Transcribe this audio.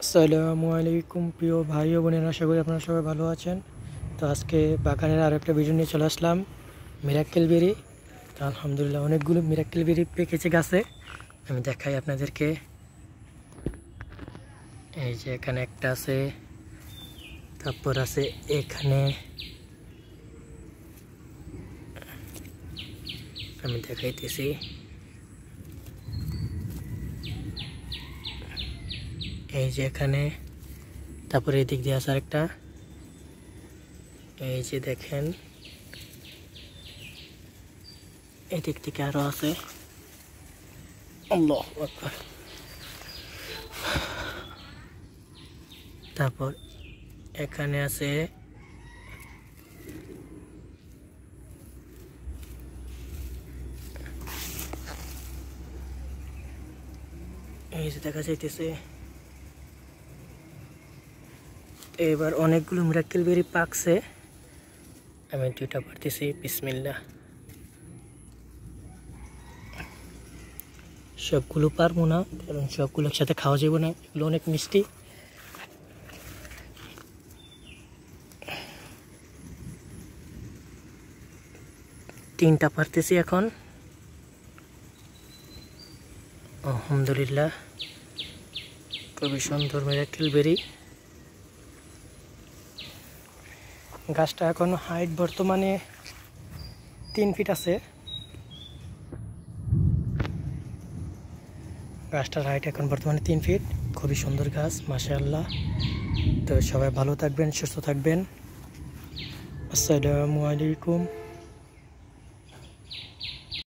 আসসালামু আলাইকুম প্রিয় ভাই ও বোনেরা, আশা করি আপনারা সবাই ভালো আছেন। তো আজকে বাগানের আরও একটা ভিডিও নিয়ে চলে আসলাম, মিরাক্কেল বেরি। তো আলহামদুলিল্লাহ অনেকগুলো মিরাক্কেল বেরি পেকেছে গাছে। আমি দেখাই আপনাদেরকে। এই যে এখানে একটা আছে, তারপর আছে এখানে। আমি দেখাইতেছি। এই যে এখানে, তারপরে এই দিক দিয়ে আছে আরেকটা। এই যে দেখেন, এই দিক থেকে আরো আছে। আল্লাহু আকবার। তারপর এখানে আছে, এই যে দেখা যাইতেছে। এবার অনেকগুলো মিরাক্কেল বেরি পাকছে। আমি দুইটা পারতেছি, বিসমিল্লাহ। সবগুলো পারবো না, কারণ সবগুলো একসাথে খাওয়া যাবে না, এগুলো অনেক মিষ্টি। তিনটা পারতেছি এখন, আলহামদুলিল্লাহ। খুবই সুন্দর মিরাক্কেল বেরি। গাছটা এখন হাইট বর্তমানে 3 ফিট আছে। গাছটার হাইট এখন বর্তমানে 3 ফিট। খুবই সুন্দর গাছ, মাশাআল্লাহ। তো সবাই ভালো থাকবেন, সুস্থ থাকবেন। আসসালামু আলাইকুম।